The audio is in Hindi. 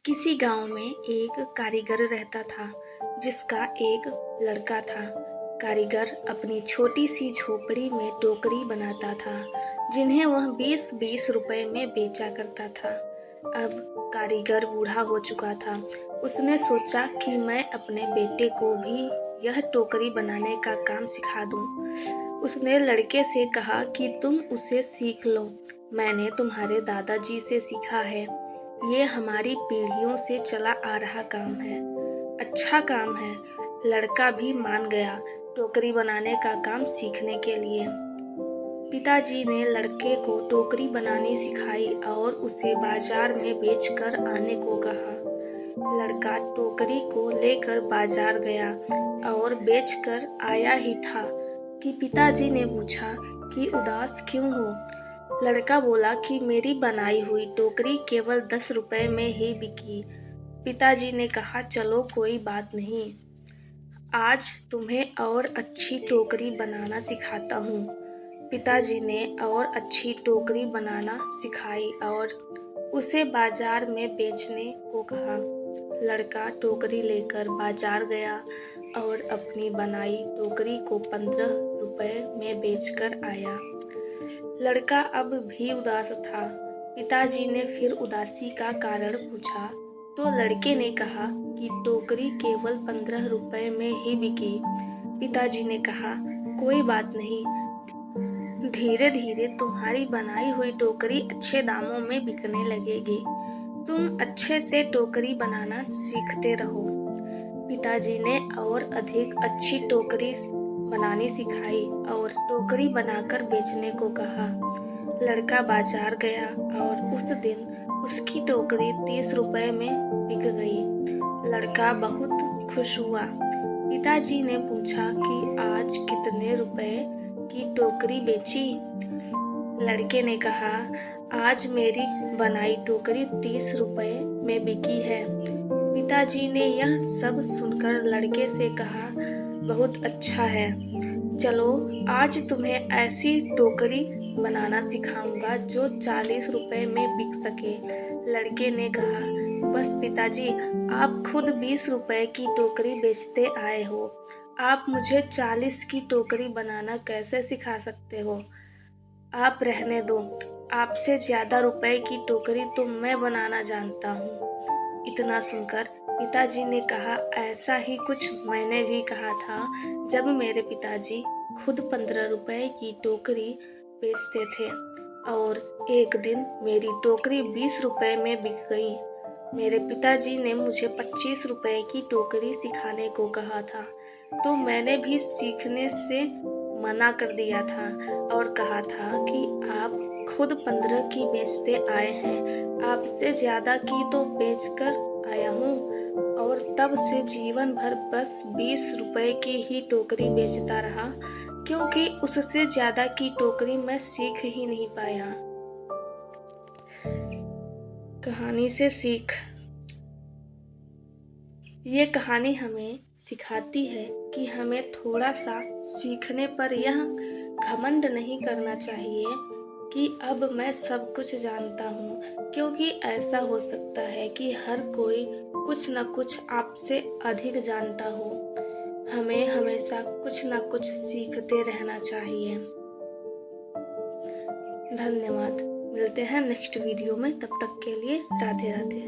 किसी गांव में एक कारीगर रहता था जिसका एक लड़का था। कारीगर अपनी छोटी सी झोपड़ी में टोकरी बनाता था जिन्हें वह 20-20 रुपए में बेचा करता था। अब कारीगर बूढ़ा हो चुका था। उसने सोचा कि मैं अपने बेटे को भी यह टोकरी बनाने का काम सिखा दूं। उसने लड़के से कहा कि तुम उसे सीख लो, मैंने तुम्हारे दादाजी से सीखा है। ये हमारी पीढ़ियों से चला आ रहा काम है, अच्छा काम है। लड़का भी मान गया टोकरी बनाने का काम सीखने के लिए। पिताजी ने लड़के को टोकरी बनानी सिखाई और उसे बाजार में बेचकर आने को कहा। लड़का टोकरी को लेकर बाजार गया और बेचकर आया ही था कि पिताजी ने पूछा कि उदास क्यों हो। लड़का बोला कि मेरी बनाई हुई टोकरी केवल 10 रुपए में ही बिकी। पिताजी ने कहा, चलो कोई बात नहीं, आज तुम्हें और अच्छी टोकरी बनाना सिखाता हूँ। पिताजी ने और अच्छी टोकरी बनाना सिखाई और उसे बाजार में बेचने को कहा। लड़का टोकरी लेकर बाजार गया और अपनी बनाई टोकरी को 15 रुपए में बेचकर आया। लड़का अब भी उदास था। पिताजी ने फिर उदासी का कारण पूछा तो लड़के ने कहा कि टोकरी केवल 15 रुपए में ही बिकी। पिताजी ने कहा, कोई बात नहीं, धीरे धीरे तुम्हारी बनाई हुई टोकरी अच्छे दामों में बिकने लगेगी। तुम अच्छे से टोकरी बनाना सीखते रहो। पिताजी ने और अधिक अच्छी टोकरी बनानी सिखाई और टोकरी बनाकर बेचने को कहा। लड़का बाजार गया और उस दिन उसकी टोकरी 30 रुपए में बिक गई। लड़का बहुत खुश हुआ। पिताजी ने पूछा कि आज कितने रुपए की टोकरी बेची। लड़के ने कहा, आज मेरी बनाई टोकरी 30 रुपए में बिकी है। पिताजी ने यह सब सुनकर लड़के से कहा, बहुत अच्छा है, चलो आज तुम्हें ऐसी टोकरी बनाना सिखाऊंगा जो 40 रुपए में बिक सके। लड़के ने कहा, बस पिताजी, आप खुद 20 रुपए की टोकरी बेचते आए हो, आप मुझे 40 की टोकरी बनाना कैसे सिखा सकते हो। आप रहने दो, आपसे ज्यादा रुपए की टोकरी तो मैं बनाना जानता हूँ। इतना सुनकर पिताजी ने कहा, ऐसा ही कुछ मैंने भी कहा था जब मेरे पिताजी खुद 15 रुपए की टोकरी बेचते थे और एक दिन मेरी टोकरी 20 रुपए में बिक गई। मेरे पिताजी ने मुझे 25 रुपए की टोकरी सिखाने को कहा था तो मैंने भी सीखने से मना कर दिया था और कहा था कि आप खुद 15 की बेचते आए हैं, आपसे ज्यादा की तो बेचकर आया हूँ और तब से जीवन भर बस 20 रुपए की ही टोकरी बेचता रहा क्योंकि उससे ज्यादा की टोकरी मैं सीख ही नहीं पाया। कहानी से सीख। ये कहानी हमें सिखाती है कि हमें थोड़ा सा सीखने पर यह घमंड नहीं करना चाहिए कि अब मैं सब कुछ जानता हूँ, क्योंकि ऐसा हो सकता है कि हर कोई कुछ न कुछ आपसे अधिक जानता हो। हमें हमेशा कुछ न कुछ सीखते रहना चाहिए। धन्यवाद। मिलते हैं नेक्स्ट वीडियो में, तब तक के लिए राधे राधे।